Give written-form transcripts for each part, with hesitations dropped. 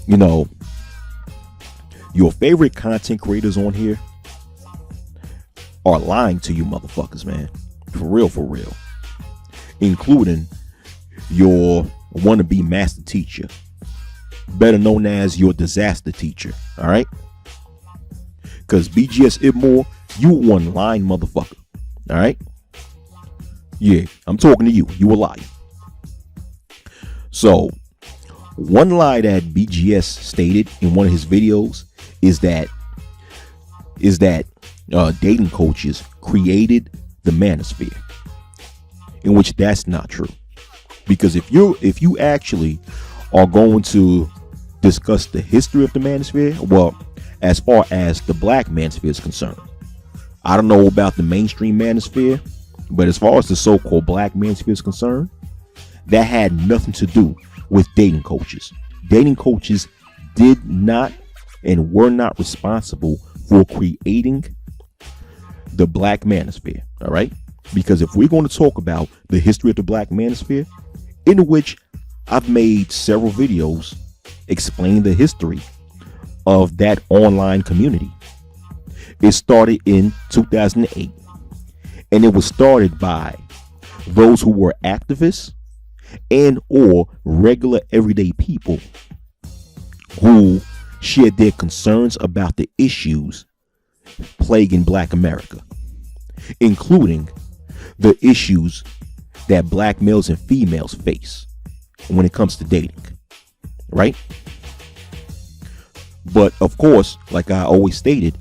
You know, your favorite content creators on here are lying to you motherfuckers, man. For real, for real. Including your wannabe master teacher, better known as your disaster teacher. All right? Because BGS Ibmor, you one lying motherfucker. All right? Yeah, I'm talking to you. You a liar. So, one lie that BGS stated in one of his videos is that dating coaches created the manosphere, in which that's not true. Because if you actually are going to discuss the history of the manosphere, well, as far as the Black Manosphere is concerned, I don't know about the mainstream manosphere, but as far as the so-called Black Manosphere is concerned, that had nothing to do with dating coaches. Dating coaches did not and were not responsible for creating the Black Manosphere. All right? Because if we're going to talk about the history of the Black Manosphere, in which I've made several videos explaining the history of that online community. It started in 2008, and it was started by those who were activists and or regular everyday people who shared their concerns about the issues plaguing Black America, including the issues that Black males and females face when it comes to dating, right? But of course, like I always stated,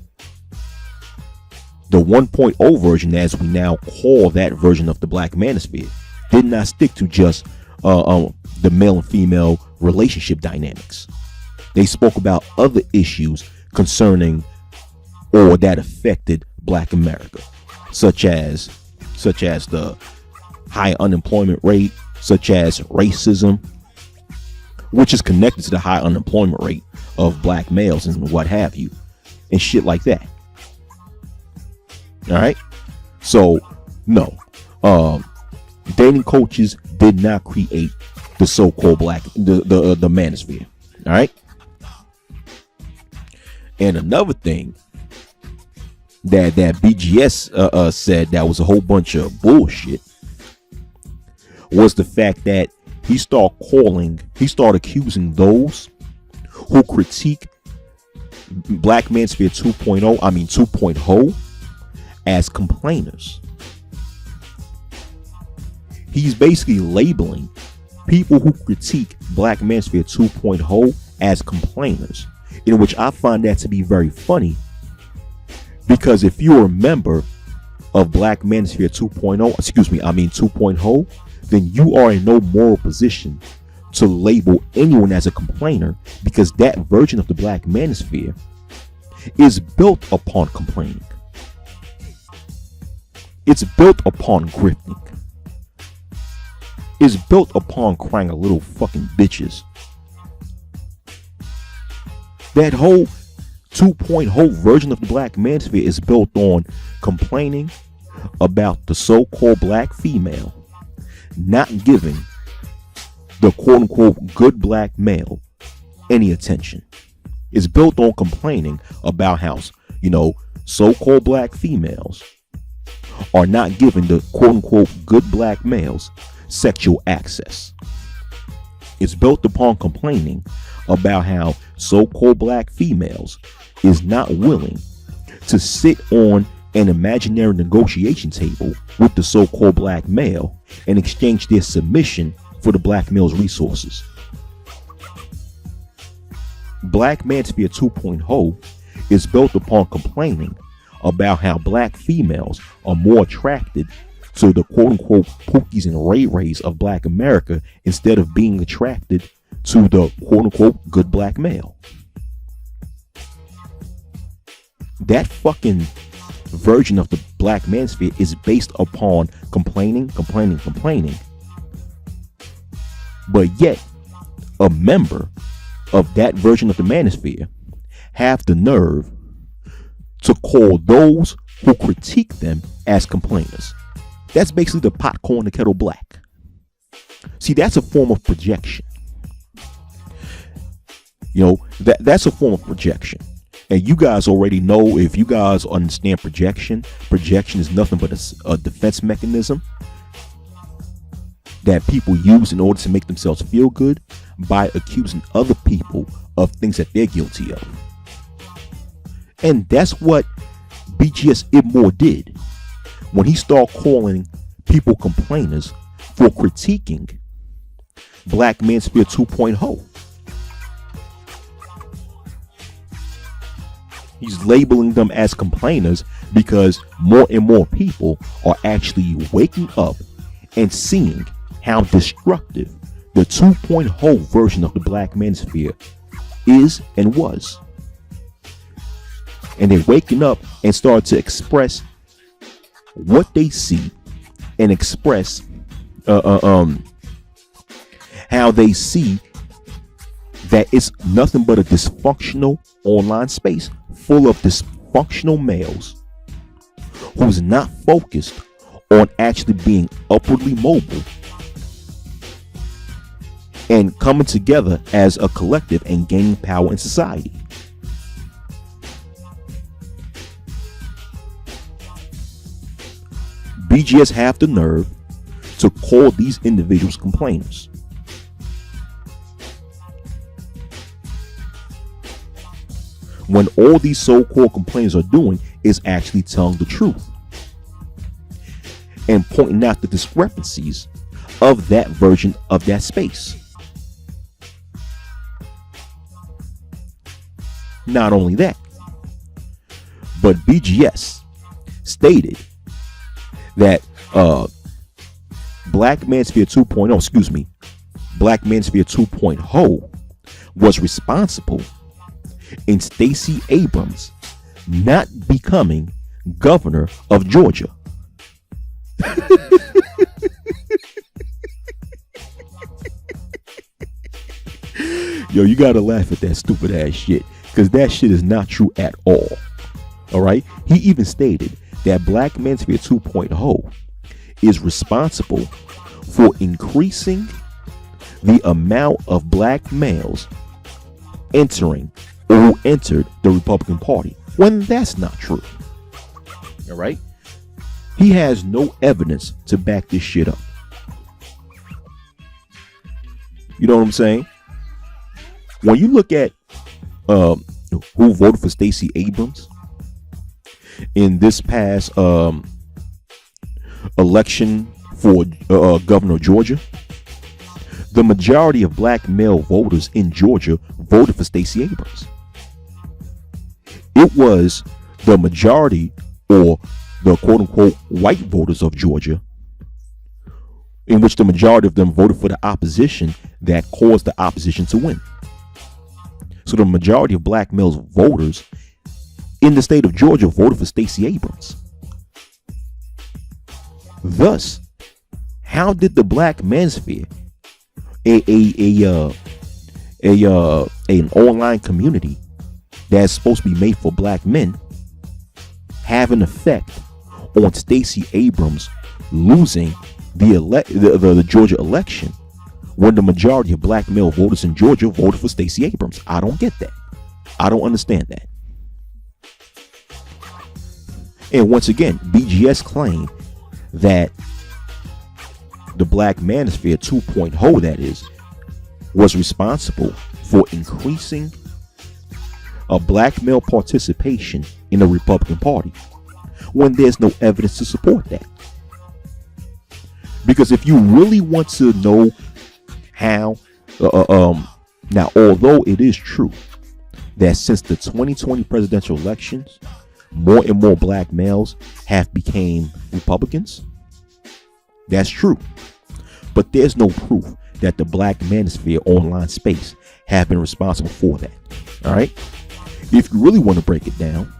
the 1.0 version, as we now call that version of the Black Manosphere, did not stick to just the male and female relationship dynamics. They spoke about other issues concerning or that affected Black America, such as the high unemployment rate, such as racism, which is connected to the high unemployment rate of Black males and what have you, and shit like that. All right. So no, dating coaches did not create the so-called the manosphere. All right. And another thing that BGS said that was a whole bunch of bullshit was the fact that he started accusing those who critique Black Manosphere 2.0 as complainers. He's basically labeling people who critique Black Manosphere 2.0 as complainers, in which I find that to be very funny, because if you're a member of Black Manosphere 2.0, then you are in no moral position to label anyone as a complainer, because that version of the Black Manosphere is built upon complaining. It's built upon grifting. It's built upon crying a little fucking bitches. That whole 2.0 version of the Black Manosphere is built on complaining about the so-called Black female not giving the quote-unquote good Black male any attention. It's built on complaining about how, so-called Black females are not giving the quote-unquote good Black males sexual access. It's built upon complaining about how so-called Black females is not willing to sit on an imaginary negotiation table with the so-called Black male and exchange their submission for the Black male's resources. Black Manosphere 2.0 is built upon complaining about how Black females are more attracted to the quote-unquote Pookies and Ray Rays of Black America instead of being attracted to the quote-unquote good Black male. That fucking version of the Black Manosphere is based upon complaining. But yet, a member of that version of the Manosphere have the nerve to call those who critique them as complainers. That's basically the pot calling the kettle black. See, that's a form of projection. That's a form of projection. And you guys already know, if you guys understand projection is nothing but a defense mechanism that people use in order to make themselves feel good by accusing other people of things that they're guilty of. And that's what BGS Ibmor did when he started calling people complainers for critiquing Black Manosphere 2.0. He's labeling them as complainers because more and more people are actually waking up and seeing how destructive the 2.0 version of the Black Manosphere is and was. And they're waking up and start to express what they see and express how they see that it's nothing but a dysfunctional online space full of dysfunctional males who's not focused on actually being upwardly mobile and coming together as a collective and gaining power in society. BGS have the nerve to call these individuals complainers. When all these so-called complainers are doing is actually telling the truth and pointing out the discrepancies of that version of that space. Not only that, but BGS stated that Black Manosphere 2.0 was responsible in Stacey Abrams not becoming governor of Georgia. Yo, you gotta laugh at that stupid ass shit, because that shit is not true at all. All right. He even stated that Black Manosphere 2.0 is responsible for increasing the amount of black males entering or who entered the Republican Party, when that's not true. All right. He has no evidence to back this shit up. You know what I'm saying? When you look at who voted for Stacey Abrams in this past election for governor of Georgia, the majority of black male voters in Georgia voted for Stacey Abrams. It was the majority, or the quote-unquote white voters of Georgia, in which the majority of them voted for the opposition that caused the opposition to win. So the majority of black male voters in the state of Georgia voted for Stacey Abrams. Thus, how did the Black Manosphere, an online community that's supposed to be made for black men, have an effect on Stacey Abrams losing the Georgia election when the majority of black male voters in Georgia voted for Stacey Abrams? I don't get that. I don't understand that. And once again, BGS claimed that the Black Manosphere 2.0, that is, was responsible for increasing a black male participation in the Republican Party, when there's no evidence to support that. Because if you really want to know how, now, although it is true that since the 2020 presidential elections, more and more black males have became Republicans, that's true. But there's no proof that the Black Manosphere online space have been responsible for that. All right. If you really want to break it down,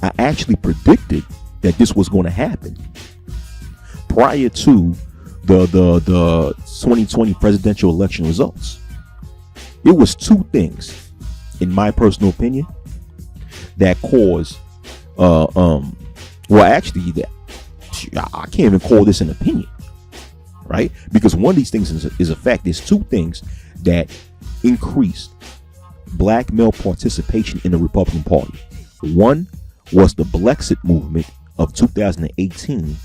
I actually predicted that this was going to happen prior to the 2020 presidential election results. It was two things, in my personal opinion, that caused well, actually, that I can't even call this an opinion, right? Because one of these things is a fact. There's two things that increased black male participation in the Republican Party. One was the Brexit movement of 2018,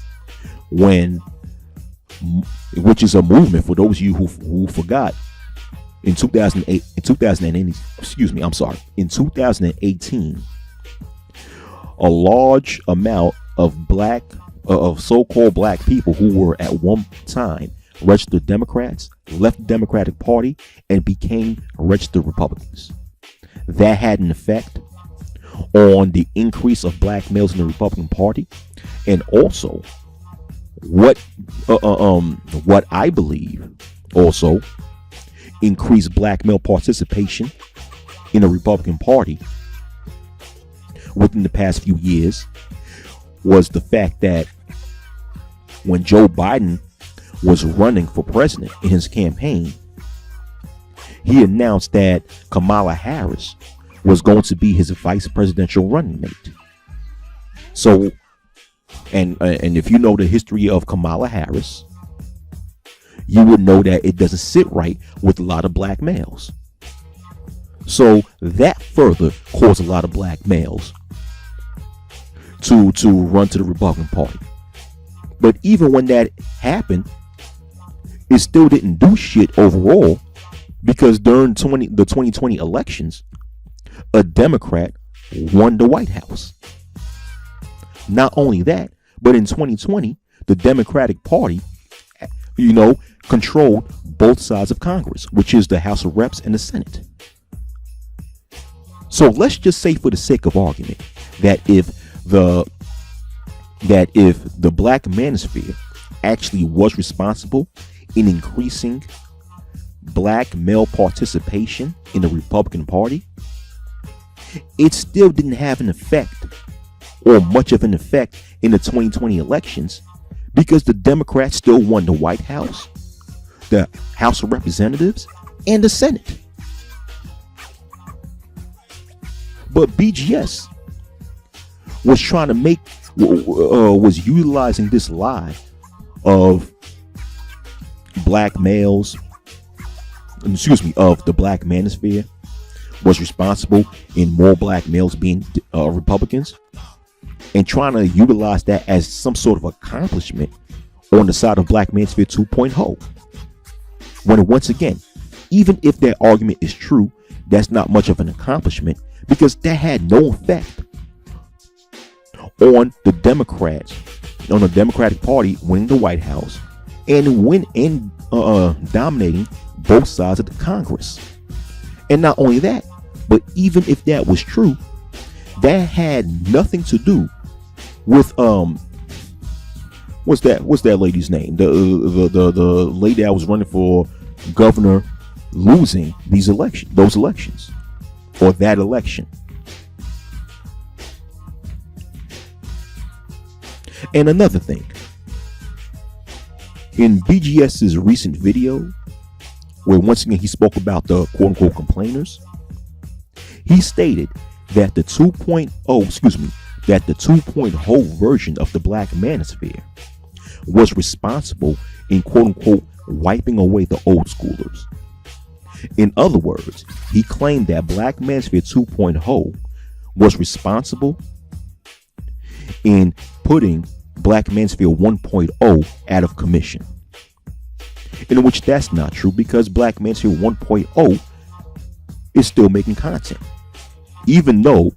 which is a movement, for those of you who forgot, in 2018, a large amount of so-called black people who were at one time registered Democrats left the Democratic Party and became registered Republicans. That had an effect on the increase of black males in the Republican Party, and also what I believe also increased black male participation in the Republican Party within the past few years was the fact that when Joe Biden was running for president in his campaign, he announced that Kamala Harris was going to be his vice presidential running mate. So, and if you know the history of Kamala Harris, you would know that it doesn't sit right with a lot of black males. So that further caused a lot of black males to run to the Republican Party. But even when that happened, it still didn't do shit overall, because during the 2020 elections, a Democrat won the White House. Not only that, but in 2020, the Democratic Party, controlled both sides of Congress, which is the House of Reps and the Senate. So let's just say, for the sake of argument, that if the Black Manosphere actually was responsible in increasing black male participation in the Republican Party, it still didn't have an effect, or much of an effect, in the 2020 elections, because the Democrats still won the White House, the House of Representatives, and the Senate. But BGS was trying to was utilizing this lie of black males, of the Black Manosphere was responsible in more black males being Republicans, and trying to utilize that as some sort of accomplishment on the side of Black Manosphere 2.0. When once again, even if that argument is true, that's not much of an accomplishment, because that had no effect on the Democrats, on the Democratic Party winning the White House and dominating both sides of the Congress. And not only that, but even if that was true, that had nothing to do with what's that lady's name? The lady that was running for governor losing those elections, or that election. And another thing, in BGS's recent video, where once again he spoke about the quote-unquote complainers, he stated that the 2.0 version of the Black Manosphere was responsible in quote-unquote wiping away the old schoolers. In other words, he claimed that Black Manosphere 2.0 was responsible in putting Black Manosphere 1.0 out of commission. In which that's not true, because Black Manosphere 1.0 is still making content. Even though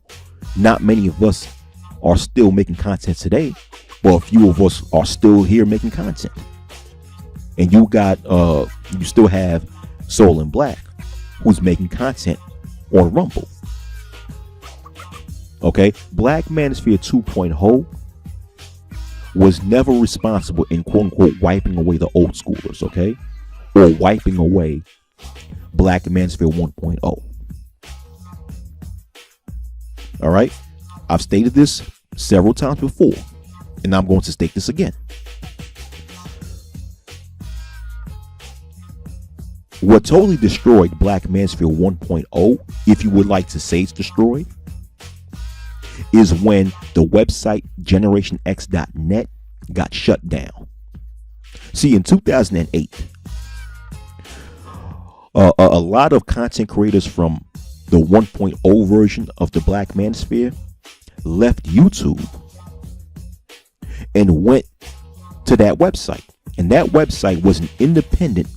not many of us are still making content today, but a few of us are still here making content. And you still have Soul and Black, who's making content on Rumble. Okay, Black Manosphere 2.0 was never responsible in quote-unquote wiping away the old schoolers, okay? Or wiping away Black Manosphere 1.0. All right? I've stated this several times before, and I'm going to state this again. What totally destroyed Black Manosphere 1.0, if you would like to say it's destroyed, is when the website generationx.net got shut down. See, in 2008, a lot of content creators from the 1.0 version of the Black Manosphere left YouTube and went to that website. And that website was an independent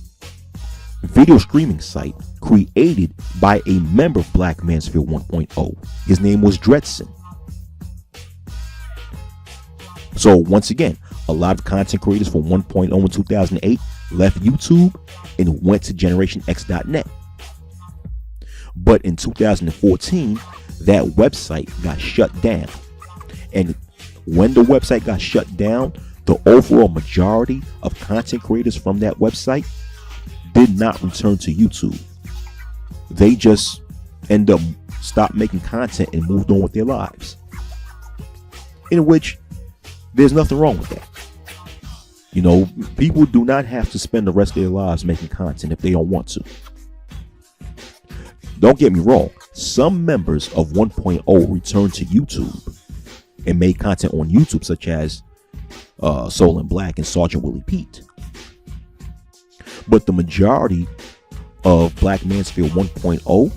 video streaming site created by a member of Black Manosphere 1.0. His name was Dredson. So once again, a lot of content creators from 1.0 in 2008 left YouTube and went to GenerationX.net. But in 2014, that website got shut down. And when the website got shut down, the overall majority of content creators from that website did not return to YouTube. They just end up stopped making content and moved on with their lives. In which there's nothing wrong with that. You know, people do not have to spend the rest of their lives making content if they don't want to. Don't get me wrong. Some members of 1.0 returned to YouTube and made content on YouTube, such as Soul and Black and Sergeant Willie Pete. But the majority of Black Manosphere 1.0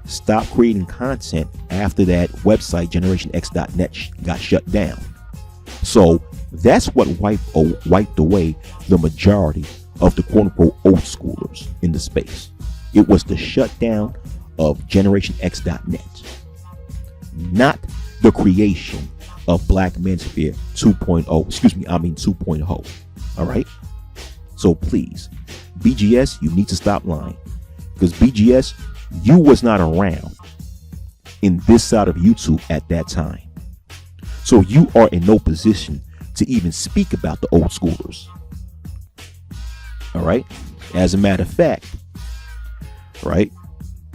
stopped creating content after that website GenerationX.net got shut down. So that's what wiped away the majority of the quote-unquote old schoolers in the space. It was the shutdown of GenerationX.net, not the creation of Black Manosphere 2.0. All right. So please, BGS, you need to stop lying, because BGS, you was not around in this side of YouTube at that time. So you are in no position to even speak about the old schoolers. All right. As a matter of fact, right,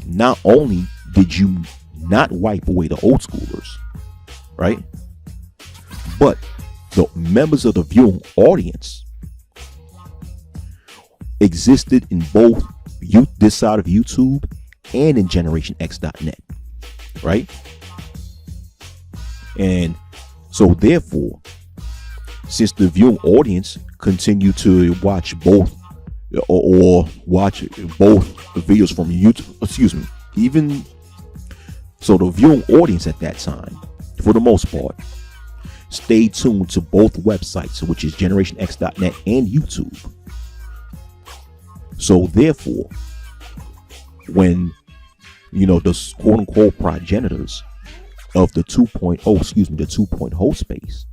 not only did you not wipe away the old schoolers, right, but the members of the viewing audience existed in both this side of YouTube and in GenerationX.net, right? And so therefore, since the viewing audience continued to watch both or watch both videos from YouTube, even so, the viewing audience at that time, for the most part, stayed tuned to both websites, which is GenerationX.net and YouTube. So therefore, when the quote unquote progenitors of the 2.0 space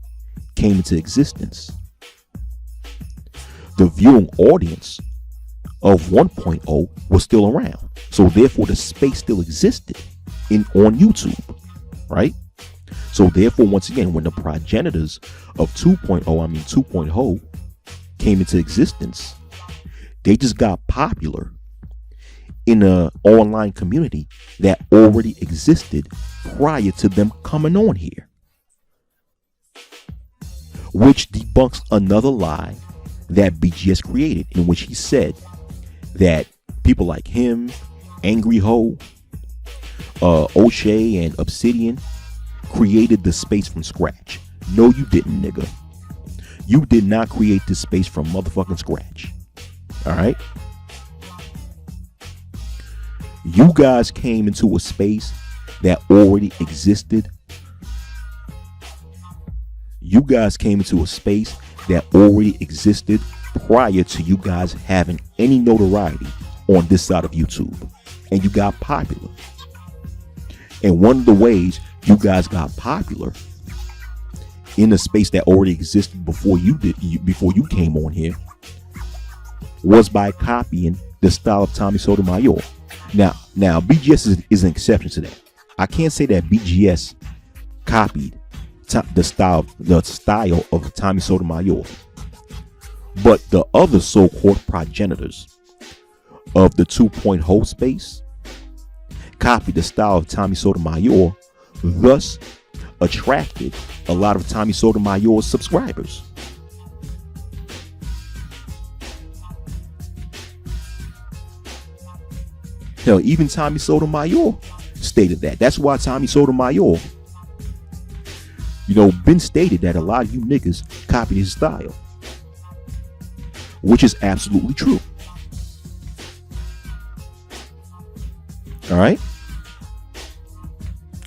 came into existence, the viewing audience of 1.0 was still around. So therefore, the space still existed on YouTube, right? So therefore, once again, when the progenitors of 2.0 came into existence, they just got popular in an online community that already existed prior to them coming on here, which debunks another lie that BGS created, in which he said that people like him, Angry Ho, O'Shea, and Obsidian created the space from scratch. No, you didn't, nigga. You did not create this space from motherfucking scratch. All right. You guys came into a space that already existed. You guys came into a space that already existed prior to you guys having any notoriety on this side of YouTube. And you got popular. And one of the ways you guys got popular in a space that already existed before you came on here was by copying the style of Tommy Sotomayor. Now BGS is an exception to that. I can't say that BGS copied the style of Tommy Sotomayor, but the other so-called progenitors of the 2.0 space copied the style of Tommy Sotomayor, thus attracted a lot of Tommy Sotomayor's subscribers. Hell, even Tommy Sotomayor stated that. That's why Tommy Sotomayor, been stated that a lot of you niggas copied his style. which is absolutely true. All right.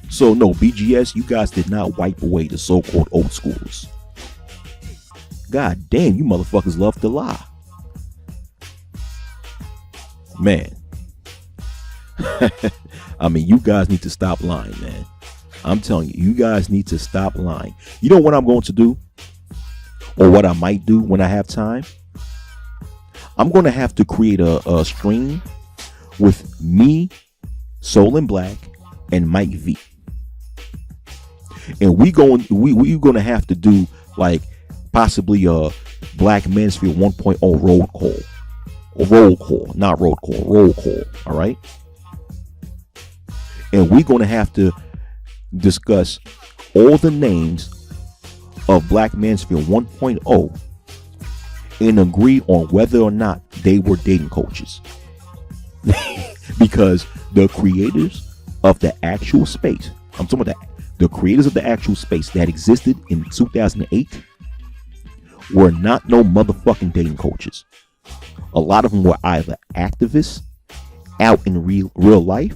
So no, BGS, you guys did not wipe away the so-called old schools. God damn, you motherfuckers love to lie. Man. I mean, you guys need to stop lying, man. I'm telling you, you guys need to stop lying. You know what I'm going to do? Or what I might do when I have time? I'm going to have to create a stream with me, Soul and Black, and Mike V. And we going to have to do like possibly a Black Manosphere 1.0 roll call. Or roll call, not roll call, roll call. All right. And we're going to have to discuss all the names of Black Manosphere 1.0 and agree on whether or not they were dating coaches. Because the creators of the actual space, I'm talking about the creators of the actual space that existed in 2008 were not no motherfucking dating coaches. A lot of them were either activists out in real life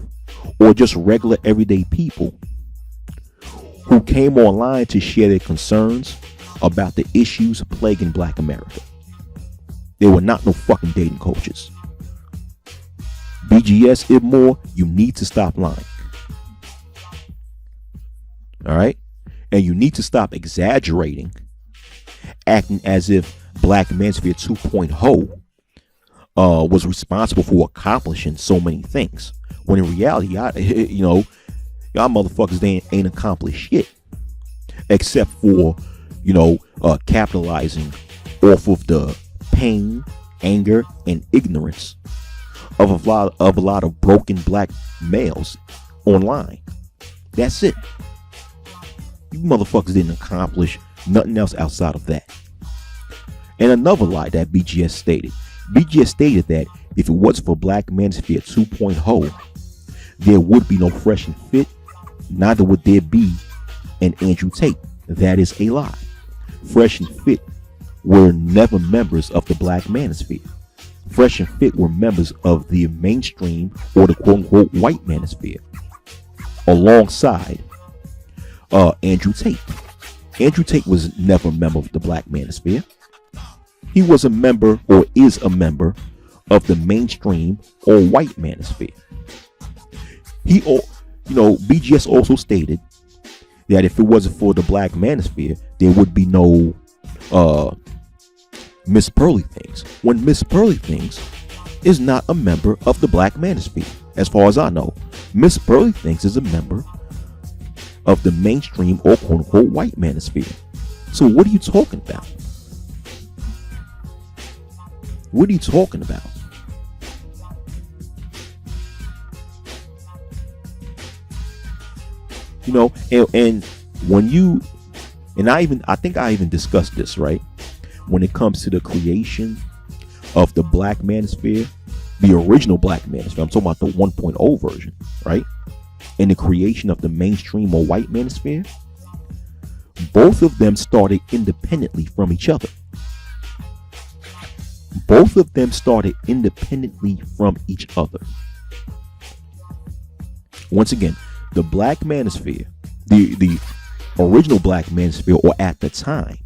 or just regular everyday people who came online to share their concerns about the issues plaguing Black America. They were not no fucking dating coaches. BGS Ibmor, you need to stop lying. All right? And you need to stop exaggerating, acting as if Black Manosphere 2.0 was responsible for accomplishing so many things. When in reality, y'all motherfuckers ain't accomplished shit. Except for, capitalizing off of the pain, anger, and ignorance of a lot of broken Black males online. That's it. You motherfuckers didn't accomplish nothing else outside of that. And another lie that BGS stated. BGS stated that if it wasn't for Black Manosphere 2.0, there would be no Fresh and Fit, neither would there be an Andrew Tate. That is a lie. Fresh and Fit were never members of the Black Manosphere. Fresh and Fit were members of the mainstream or the quote-unquote white manosphere alongside Andrew Tate. Andrew Tate was never a member of the Black Manosphere. He was a member or is a member of the mainstream or white manosphere. BGS also stated that if it wasn't for the Black Manosphere, there would be no Miss Pearly Things. When Miss Pearly Things is not a member of the Black Manosphere, as far as I know. Miss Pearly Things is a member of the mainstream or quote unquote white manosphere. So what are you talking about? What are you talking about? And when you, and I think I even discussed this, right? When it comes to the creation of the Black Manosphere, the original Black Manosphere, I'm talking about the 1.0 version, right? And the creation of the mainstream or white manosphere, both of them started independently from each other. Both of them started independently from each other. Once again, the Black Manosphere, the original Black Manosphere, or at the time,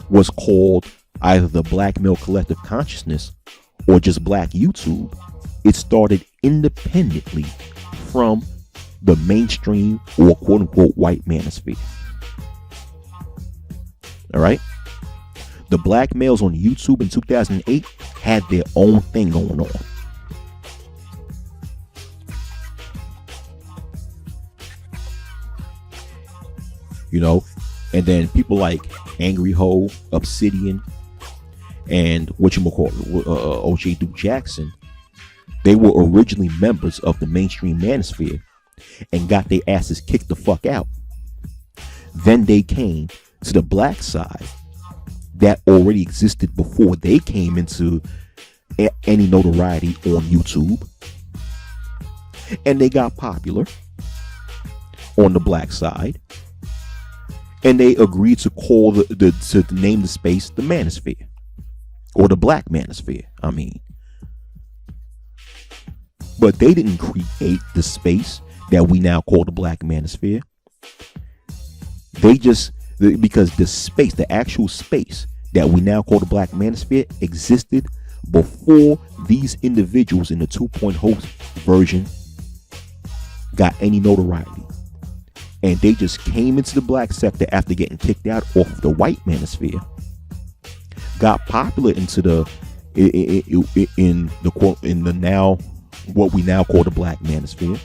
was called either the Black Male Collective Consciousness or just Black YouTube. It started independently from the mainstream or quote unquote white manosphere. All right. The Black males on YouTube in 2008 had their own thing going on. And then people like Angry Ho, Obsidian, and OJ Duke Jackson, they were originally members of the mainstream manosphere and got their asses kicked the fuck out. Then they came to the black side that already existed before they came into any notoriety on YouTube, and they got popular on the black side, and they agreed to call to name the space the Manosphere. or the Black Manosphere, I mean. But they didn't create the space that we now call the Black Manosphere. They just, because the space, the actual space that we now call the Black Manosphere existed before these individuals in the 2.0 version got any notoriety. And they just came into the black sector after getting kicked out off of the white manosphere, got popular into the in the now what we now call the Black Manosphere,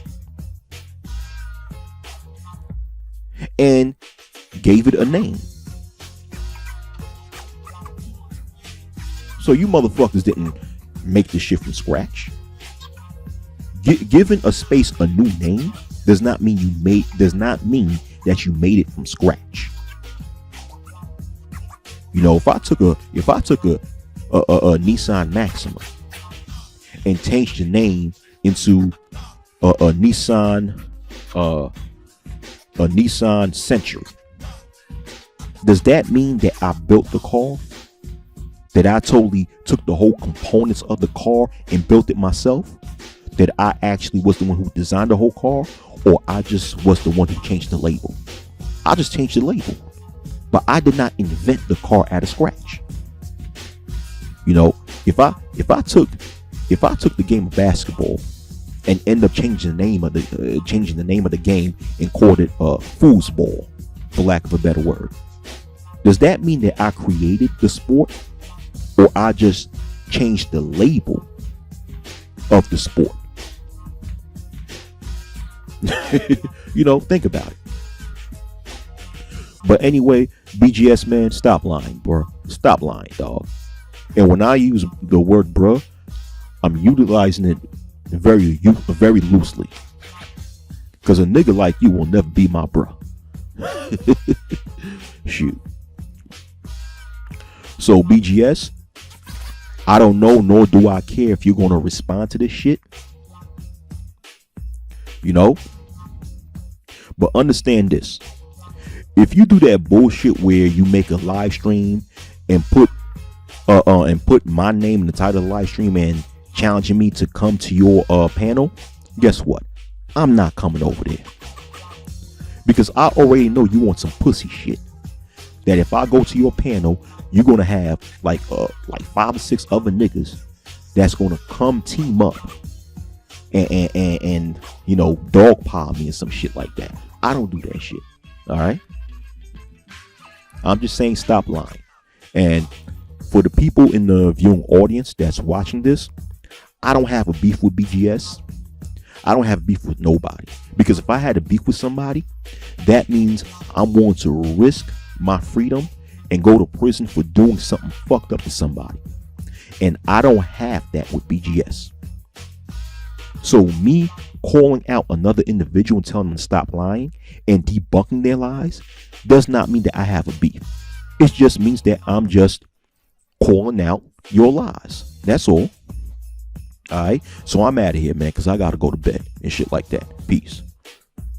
and gave it a name. So you motherfuckers didn't make this shit from scratch. Giving a space a new name does not mean that you made it from scratch. You know, if I took a Nissan Maxima and changed the name into a Nissan Century, does that mean that I built the car? That I totally took the whole components of the car and built it myself? That I actually was the one who designed the whole car? Or I just was the one who changed the label? I just changed the label, but I did not invent the car out of scratch. You know, if I took the game of basketball and end up changing the name of the game and called it foosball, for lack of a better word, does that mean that I created the sport, or I just changed the label of the sport? You know, think about it. But anyway, BGS, man, stop lying, bro. Stop lying, dog. And when I use the word bruh, I'm utilizing it very loosely, because a nigga like you will never be my bruh. Shoot. So BGS, I don't know, nor do I care if you're going to respond to this shit. You know, but understand this: if you do that bullshit where you make a live stream and put my name in the title of the live stream and challenging me to come to your panel, guess what? I'm not coming over there, because I already know you want some pussy shit. That if I go to your panel, you're gonna have like 5 or 6 other niggas that's gonna come team up and you know, dogpile me and some shit like that. I don't do that shit. All right. I'm just saying, stop lying. And for the people in the viewing audience that's watching this, I don't have a beef with BGS. I don't have beef with nobody, because if I had a beef with somebody, that means I'm willing to risk my freedom and go to prison for doing something fucked up to somebody. And I don't have that with BGS. So me calling out another individual and telling them to stop lying and debunking their lies does not mean that I have a beef. It just means that I'm just calling out your lies. That's all. All right. So I'm out of here, man, because I got to go to bed and shit like that. Peace.